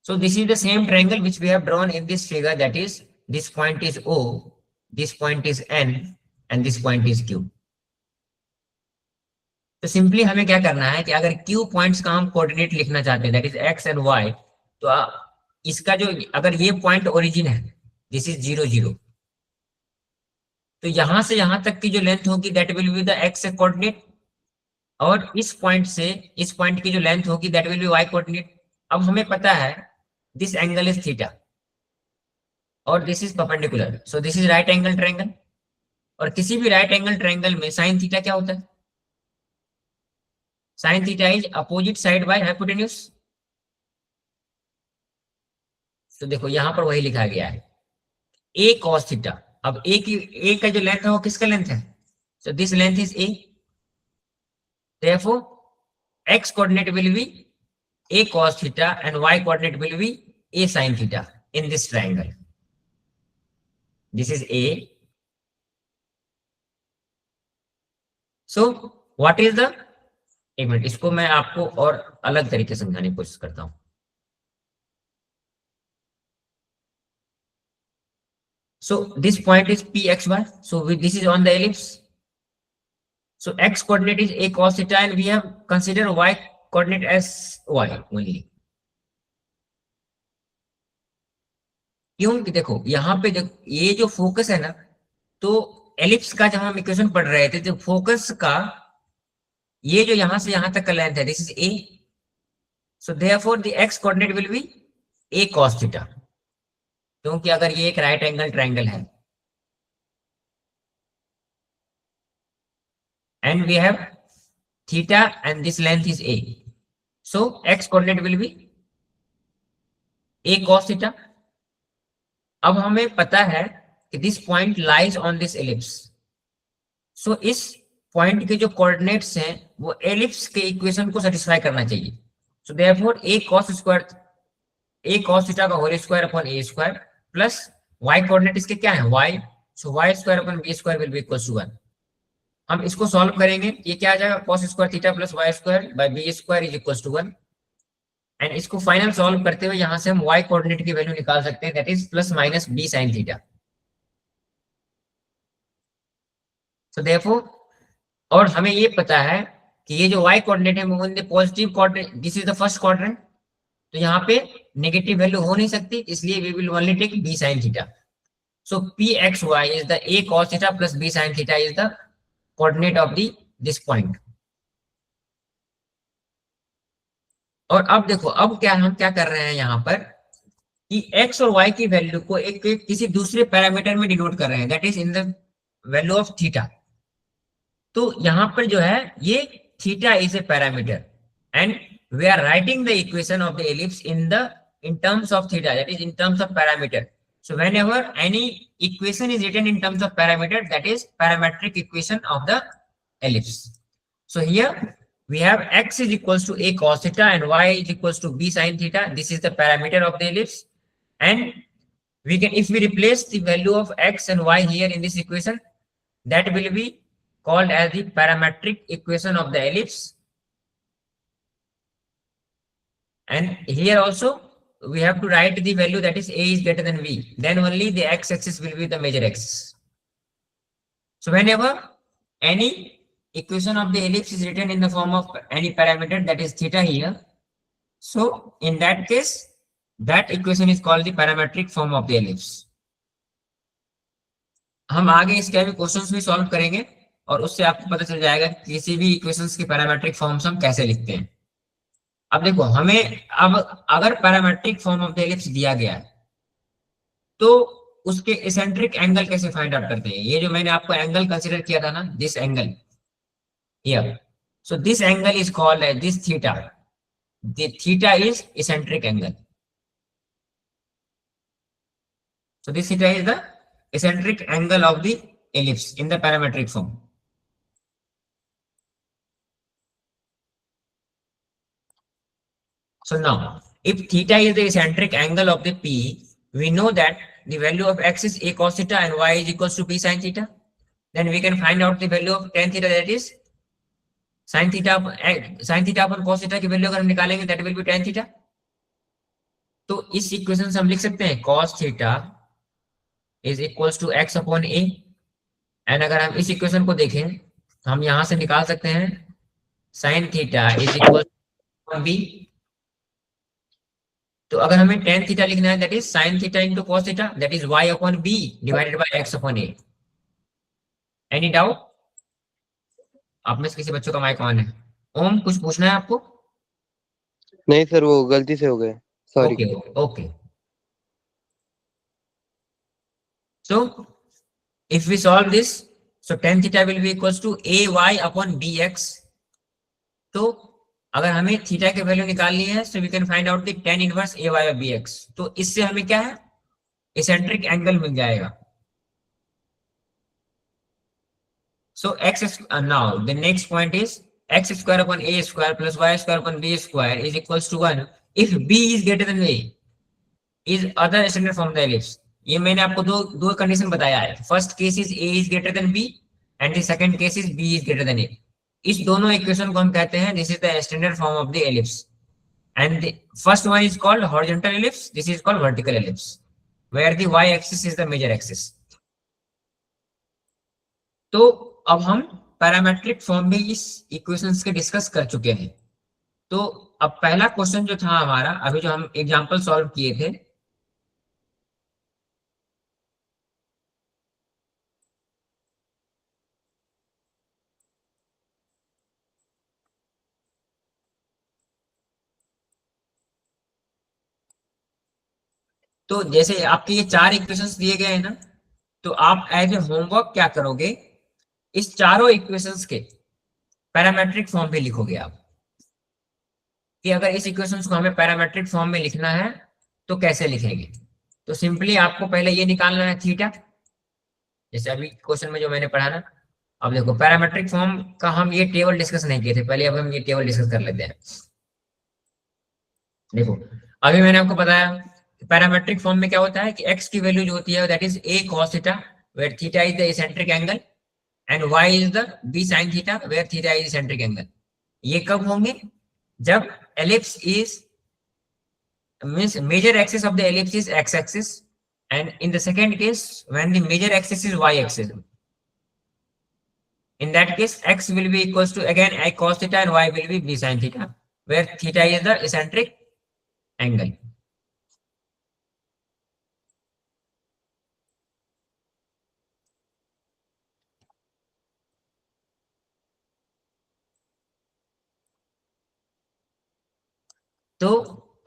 So this is the same triangle which we have drawn in this figure, that is this point is O, this point is N and this point is Q. तो सिंपली हमें क्या करना है कि अगर Q पॉइंट्स का हम coordinate लिखना चाहते हैं, that is X and Y, तो इसका जो, अगर ये पॉइंट ओरिजिन है, दिस इज 0 0, तो यहां से यहां तक की जो लेंथ होगी that will be the X coordinate, और इस पॉइंट से इस पॉइंट की जो लेंथ होगी that will B Y coordinate. अब हमें पता है दिस एंगल इज थीटा और this is perpendicular, so this is right angle triangle. और किसी भी राइट एंगल ट्रायंगल में साइन थीटा क्या होता है? Sine theta is opposite side by hypotenuse. तो देखो यहां पर वही लिखा गया है a cos थीटा. अब a का जो लेंथ है वो किसका लेंथ है? So this length is a, therefore x coordinate will be a cos theta and y coordinate will be a sin theta in this triangle. This is a. So what is the, एक minute, इसको मैं आपको और अलग तरीके से समझाने की कोशिश करता हूं. So this point is pxy, so this is on the ellipse. So x coordinate is a cos theta and we have considered y coordinate as y only. क्योंकि देखो यहाँ पे देखो ये जो फोकस है ना, तो एलिप्स का जब हम इक्वेशन पढ़ रहे थे तो फोकस का ये जो यहां से यहां तक का लेंथ है, this is a, so therefore the x coordinate will be a cos theta, क्योंकि अगर ये एक राइट एंगल ट्रायंगल है and we have theta and this length is a, so x coordinate will be a cos theta. अब हमें पता है कि this point lies on this ellipse, so इस पॉइंट के जो कोऑर्डिनेट्स हैं वो एलिप्स के इक्वेशन को सेटिस्फाई करना चाहिए. so therefore a cos square, a cos theta का whole square upon a square plus y coordinate इसके क्या है y, so y square upon b square will be equal to 1. हम इसको सॉल्व करेंगे, ये क्या आ जाएगा, cos square theta plus y square by b square is equal to 1. And इसको फाइनल सॉल्व करते हुए यहां से हम y कोऑर्डिनेट की वैल्यू निकाल सकते हैं, that is plus minus b sin theta. So therefore, और हमें ये पता है कि ये जो y कोऑर्डिनेट है वो in the positive coordinate, this is the first quadrant, तो यहाँ पे नेगेटिव वैल्यू हो नहीं सकती, इसलिए we will only take b sin theta. So pxy is the a cos theta plus b sin theta is the coordinate of the this point. और अब देखो, अब क्या हम क्या कर रहे हैं यहाँ पर कि x और y की वैल्यू को एक किसी दूसरे पैरामीटर में डिनोट कर रहे हैं, that is in the value of theta. तो यहाँ पर जो है ये theta is a parameter and we are writing the equation of the ellipse in terms of theta, that is in terms of parameter. So whenever any equation is written in terms of parameter, that is parametric equation of the ellipse. So here we have x is equals to a cos theta and y is equals to b sin theta. This is the parameter of the ellipse, and we can, if we replace the value of x and y here in this equation, that will be called as the parametric equation of the ellipse. And here also we have to write the value, that is a is greater than b, then only the x-axis will be the major axis. So whenever any equation of the ellipse is written in the form of any parameter, that is theta here, so in that case that equation is called the parametric form of the ellipse. हम आगे इसके भी questions भी solve करेंगे और उससे आपको पता चल जाएगा किसी भी इक्वेशंस की पैरामेट्रिक फॉर्म्स हम कैसे लिखते हैं. अब देखो, हमें अब अगर parametric form of the ellipse दिया गया है तो उसके एसेंट्रिक एंगल कैसे फाइंड आउट करते हैं. ये जो मैंने आपको एंगल कंसीडर किया था ना, this angle, here. So this angle is called as this theta. The theta is eccentric angle. So this theta is the eccentric angle of the ellipse in the parametric form. So now, if theta is the eccentric angle of the P, we know that the value of x is a cos theta and y is equals to b sin theta. Then we can find out the value of tan theta, that is sin theta upon cos theta की value अगर हम निकालेंगे that will be tan theta. तो इस equation से हम लिख सकते हैं cos theta is equals to x upon a. And अगर हम इस इक्वेशन को देखें तो हम यहां से निकाल सकते हैं sin theta is equals to b. तो अगर हमें tan थीटा लिखना है that is sin theta into cos theta, that is y upon b divided by x upon a. Any doubt? आप में से किसी बच्चों का माइक ऑन है? ओम, कुछ पूछना है आपको? नहीं सर, वो गलती से हो गए, sorry. Okay okay. So if we solve this, so tan theta will be equals to ay upon bx. तो अगर हमें थीटा की वैल्यू निकालनी है so we can find out the tan inverse ay by bx. तो इससे हमें क्या है, इसेंट्रिक एंगल मिल जाएगा. So x is now the next point is x square upon a square plus y square upon b square is equals to 1 if b is greater than a is other standard from the ellipse. ये मैंने आपको दो condition बताया है. First case is a is greater than b and the second case is b is greater than a. इस दोनों equation को हम कहते हैं this is the standard form of the ellipse. And the first one is called horizontal ellipse, this is called vertical ellipse, where the y axis is the major axis. तो अब हम parametric form में इस equations के discuss कर चुके हैं. तो अब पहला क्वेश्चन जो था हमारा, अभी जो हम एग्जांपल सॉल्व किए थे, तो जैसे आपके ये 4 इक्वेशंस दिए गए हैं ना, तो आप एज ए होमवर्क क्या करोगे, इस चारों इक्वेशंस के पैरामेट्रिक फॉर्म में लिखोगे आप, कि अगर इस इक्वेशंस को हमें पैरामेट्रिक फॉर्म में लिखना है तो कैसे लिखेंगे. तो सिंपली आपको पहले ये निकालना है थीटा, जैसे अभी क्वेश्चन में जो मैंने पढ़ा ना. अब देखो पैरामेट्रिक फॉर्म का हम ये टेबल डिस्कस नहीं किए थे पहले, अब हम ये टेबल डिस्कस कर लेते हैं. देखो अभी मैंने आपको बताया पैरामेट्रिक फॉर्म में क्या होता है कि x की वैल्यू जो होती है that is a cos theta where theta is the eccentric angle and y is the b sin theta where theta is eccentric angle. ये कब होंगे, जब ellipse is means major axis of the ellipse is x axis and in the second case when the major axis is y axis. In that case x will be equals to again a cos theta and y will be b sin theta where theta is the eccentric angle. तो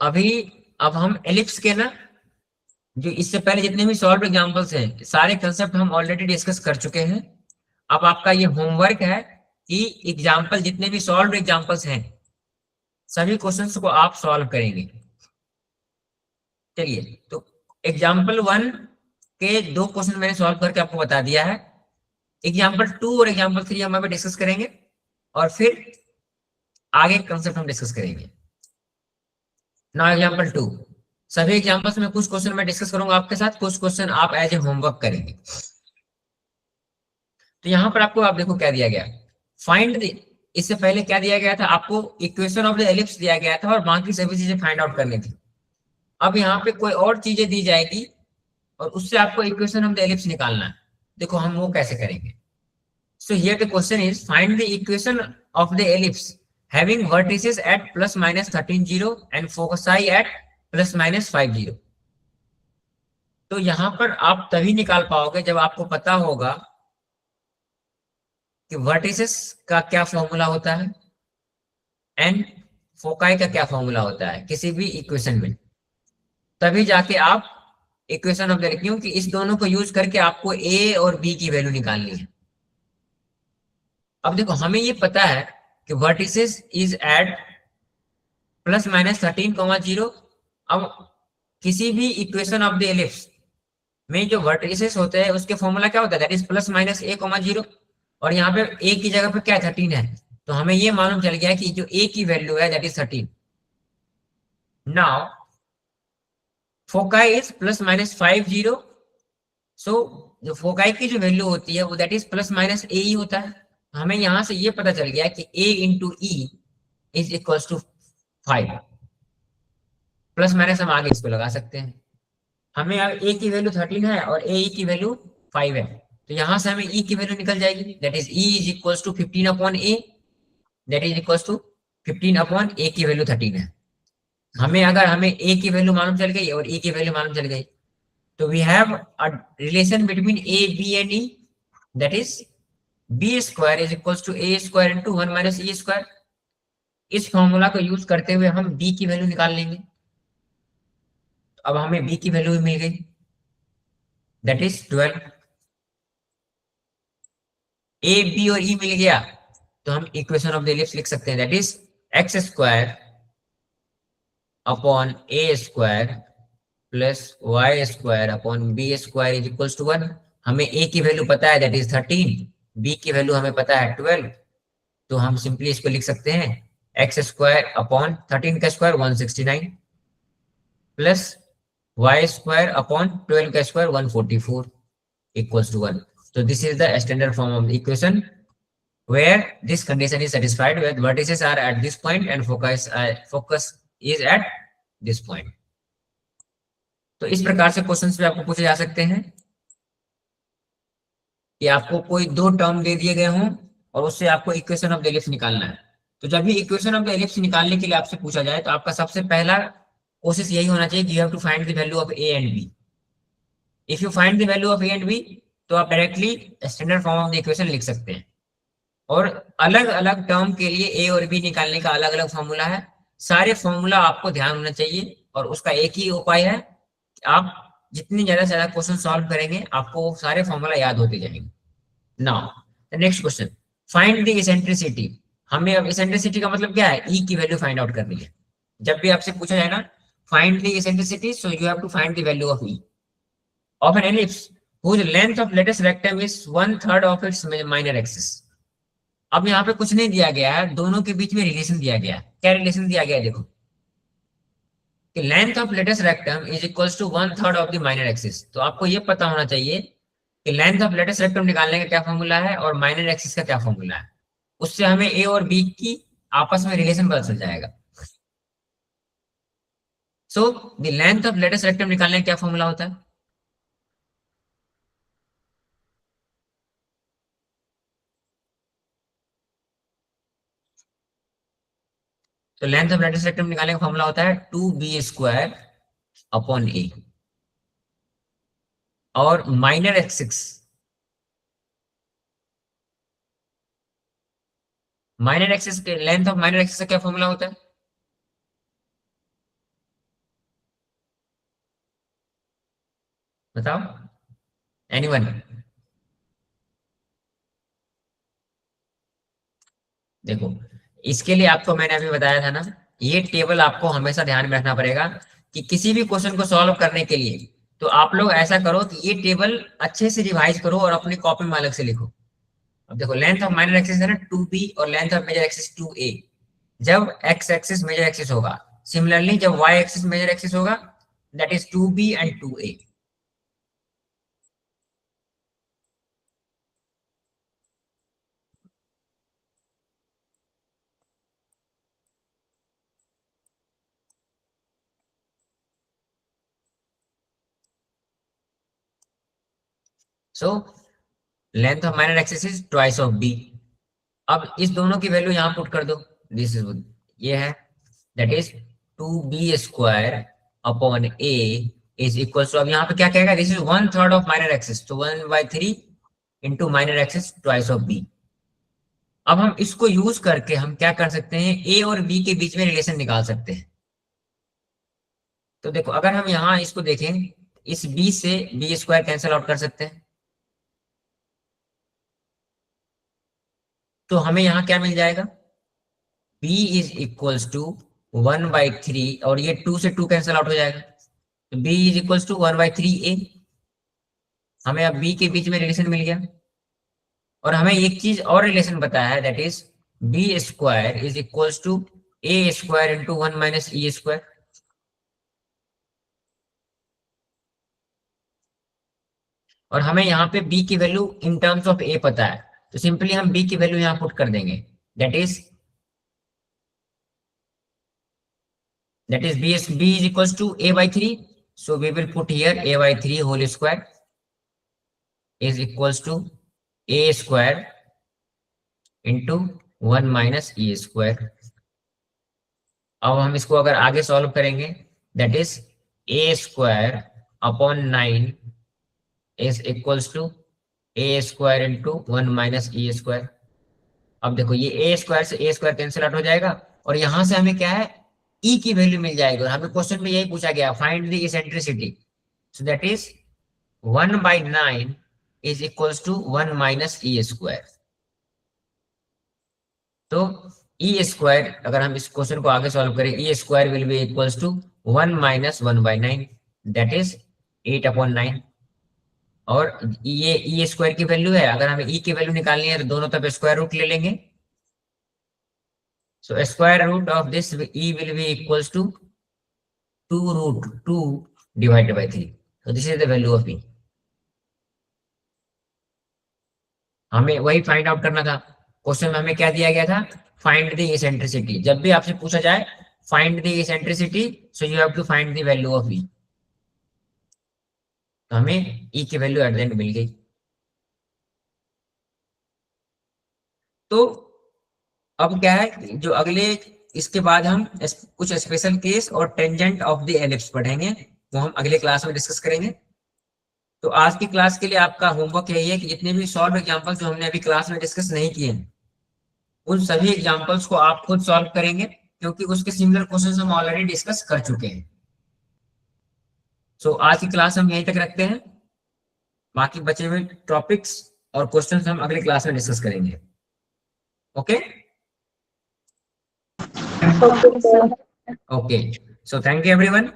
अभी अब हम ellipse के ना, जो इससे पहले जितने भी सॉल्व एग्जांपल्स हैं सारे कंसेप्ट हम ऑलरेडी डिस्कस कर चुके हैं. अब आपका ये होमवर्क है कि एग्जांपल जितने भी सॉल्व एग्जांपल्स हैं सभी क्वेश्चंस को आप सॉल्व करेंगे. चलिए, तो एग्जांपल 1 के 2 क्वेश्चन मैंने सॉल्व करके आपको बता दिया है. एग्जांपल 2 और एग्जांपल 3 हम अभी डिस्कस करेंगे और फिर आगे कंसेप्ट हम डिस्कस करेंगे. नाउ एग्जांपल 2, सभी एग्जांपल्स में कुछ क्वेश्चन मैं डिस्कस करूंगा आपके साथ, कुछ क्वेश्चन आप एज ए होमवर्क करेंगे. तो यहाँ पर आपको आप देखो क्या दिया गया, फाइंड द, इससे पहले क्या दिया गया था आपको, इक्वेशन ऑफ द एलिप्स दिया गया था और बाकी सभी चीजें फाइंड आउट करनी थी. अब यहाँ पे कोई और चीजें दी जाएगी और उससे आपको इक्वेशन ऑफ द एलिप्स निकालना है. देखो हम वो कैसे करेंगे. So here the question is find the equation of the ellipse having vertices at plus minus 13 0 and foci at plus minus 5 0. तो यहां पर आप तभी निकाल पाओगे जब आपको पता होगा कि वर्टिसेस का क्या फॉर्मूला होता है एंड फोकाई का क्या फॉर्मूला होता है किसी भी इक्वेशन में. तभी जाके आप इक्वेशन ऑफ द, क्योंकि इस दोनों को यूज करके आपको a और b की वैल्यू निकालनी है. अब देखो हमें ये पता है कि vertices is at plus minus 13,0। अब किसी भी इक्वेशन ऑफ द एलिप्स में जो वर्टिसेस होते हैं उसके फॉर्मूला क्या होता है, that is plus minus a,0। और यहाँ पे a की जगह पे क्या है, 13 है। तो हमें ये मालूम चल गया कि जो a की वैल्यू है that is 13। Now foci is plus minus 50। सो जो फोकाई की जो वैल्यू होती है वो दैट इज प्लस माइनस ए ही होता है। हमें यहां से ये पता चल गया कि a into e is equal to 5। Plus minus हम आगे इसको लगा सकते हैं। हमें अब a की वैल्यू 13 है और a की वैल्यू 5 है, तो यहां से हमें e की वैल्यू निकल जाएगी, that is e is equal to 15 upon a, that is equal to 15 upon a की वैल्यू 13 है। हमें a की वैल्यू मालूम चल गई और e की वैल्यू मालूम चल गई, तो we have a relation between a b and e, that is b square is equal to a square into 1 minus e square. इस फॉर्मूला को यूज करते हुए हम b की वैल्यू निकाल लेंगे। अब हमें b की वैल्यू मिल गई, दैट इज 12। ए बी और ई मिल गया, तो हम इक्वेशन ऑफ द एलिप्स लिख सकते हैं, that is x square upon a square plus Y square upon B square is equal to 1। हमें ए की वैल्यू पता है दैट इज 13, बी की वैल्यू हमें पता है 12, तो हम सिंपली इसको लिख सकते हैं एक्स स्क्वायर अपॉन 13 का square 169 plus Y square upon 12 का square 144 equals to 1। So this is the standard form of the equation where this condition is satisfied, where vertices are at this point and focus is at this point. तो इस प्रकार से questions भी आपको पूछे जा सकते हैं कि आपको कोई दो टर्म दे दिए गए हों और उससे आपको इक्वेशन ऑफ द एलिप्स निकालना है। तो जब भी इक्वेशन ऑफ द एलिप्स निकालने के लिए आपसे पूछा जाए तो आपका सबसे पहला कोशिश यही होना चाहिए कि you have to find the value of a and b. If you find the value of a and b तो आप directly standard form of the equation लिख सकते हैं। और अलग अलग टर्म के लिए ए और बी निकालने का अलग अलग फॉर्मूला है। सारे फॉर्मूला आपको ध्यान होना चाहिए और उसका एक ही उपाय है कि आप जितनी ज्यादा से ज्यादा क्वेश्चन सॉल्व करेंगे आपको सारे फॉर्मूला याद होते जाएंगे। Now the next question, find the eccentricity. हमें अब इसेंट्रिसिटी का मतलब क्या है, ई की वैल्यू फाइंड आउट करनी है। जब भी आपसे पूछा जाए ना find the eccentricity, so you have to find the value of e of an ellipse whose length of latest rectum is 1/3 of its minor axis। अब यहाँ पे कुछ नहीं दिया गया है, दोनों के बीच में रिलेशन दिया गया है। क्या रिलेशन दिया गया है, देखो कि length of latus rectum is equals to 1/3 of the minor axis. तो आपको ये पता होना चाहिए कि लेंथ ऑफ लेटेस्ट रेक्टम निकालने का क्या फॉर्मूला है और माइनर एक्सिस का क्या फॉर्मूला है। उससे हमें ए और बी की आपस में रिलेशन पता चल जाएगा। So the length of latus rectum निकालने का क्या फॉर्मूला होता है, तो लेंथ ऑफ लेटेस्ट रेक्टम निकालने का फॉर्मूला होता है 2b स्क्वायर अपॉन ए। और माइनर एक्सिस, माइनर एक्सिस के लेंथ ऑफ माइनर एक्सिस का क्या फॉर्मूला होता है, बताओ एनीवन। देखो इसके लिए आपको मैंने अभी बताया था ना, ये टेबल आपको हमेशा ध्यान में रखना पड़ेगा कि किसी भी क्वेश्चन को सॉल्व करने के लिए तो आप लोग ऐसा करो कि ये टेबल अच्छे से रिवाइज करो और अपनी कॉपी में अलग से लिखो। अब देखो लेंथ ऑफ माइनर एक्सिस है ना 2b और length of major axis 2a। जब x एक्सिस मेजर एक्सिस होगा, सिमिलरली जब y एक्सिस मेजर एक्सिस होगा that is 2b and 2a। So length of minor axis is twice of b। अब इस दोनों की वैल्यू यहाँ पुट कर दो, दिस इज ये है that is 2b square upon a is equal to, अब यहाँ पे क्या कहेगा, this is 1/3 of minor axis, तो 1/3 into minor axis twice of b। अब हम इसको यूज करके हम क्या कर सकते हैं, a और b के बीच में रिलेशन निकाल सकते हैं। तो देखो अगर हम यहाँ इसको देखें, इस b से b स्क्वायर कैंसिल आउट कर सकते हैं, तो हमें यहाँ क्या मिल जाएगा, b इज इक्वल्स टू 1/3, और ये 2 से 2 कैंसिल आउट हो जाएगा, तो b is equals to 1/3a। हमें अब b के बीच में रिलेशन मिल गया, और हमें एक चीज और रिलेशन बताया है, that is b square is equals to a square into 1 minus e square. और हमें यहाँ पे b की value in terms of a पता है, तो सिंपली हम b की वैल्यू यहाँ पुट कर देंगे, that is b is equals to a/3, so we will put here a/3 whole square is equals to a square into 1 minus e square। अब हम इसको अगर आगे सॉल्व करेंगे, that is a square upon 9 is equals to a square into 1 minus e square. अब देखो ये a square से a स्क्वायर कैंसिल आउट हो जाएगा, और यहां से हमें क्या है, e की वैल्यू मिल जाएगी, और हमें क्वेश्चन में यही पूछा गया, find the eccentricity, so that is 1/9 is equals to 1 minus e square. तो e स्क्वायर, अगर हम इस क्वेश्चन को आगे सॉल्व करें, e square will be equals to 1 minus 1/9, that is 8/9। और ये e स्क्वायर की वैल्यू है, अगर हमें e की वैल्यू निकालनी है तो दोनों तरफ स्क्वायर रूट ले लेंगे, so square root of this e will be equals to 2√2 divided by 3, so this is the value of e। हमें वही फाइंड आउट करना था, क्वेश्चन में हमें क्या दिया गया था, फाइंड द इसेंट्रिसिटी। जब भी आपसे पूछा जाए find the eccentricity, so you have to find the value of e। तो हमें e की वैल्यू एट द एंड मिल गई। तो अब क्या है, जो अगले इसके बाद हम कुछ स्पेशल केस और टेंजेंट ऑफ द एलिप्स पढ़ेंगे, वो हम अगले क्लास में डिस्कस करेंगे। तो आज की क्लास के लिए आपका होमवर्क यही है कि जितने भी सॉल्व एग्जांपल्स जो हमने अभी क्लास में डिस्कस नहीं किए हैं, उन सभी एग्जांपल्स को आप खुद सॉल्व करेंगे, क्योंकि उसके सिमिलर क्वेश्चंस हम ऑलरेडी डिस्कस कर चुके हैं। सो आज की क्लास हम यहीं तक रखते हैं, बाकी बचे हुए टॉपिक्स और क्वेश्चंस हम अगली क्लास में डिस्कस करेंगे। Okay okay, so thank you everyone.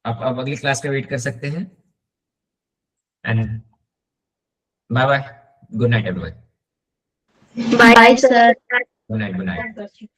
आप अब अगली क्लास का वेट कर सकते हैं, and bye bye, good night everyone. Bye, sir. Good night, good night.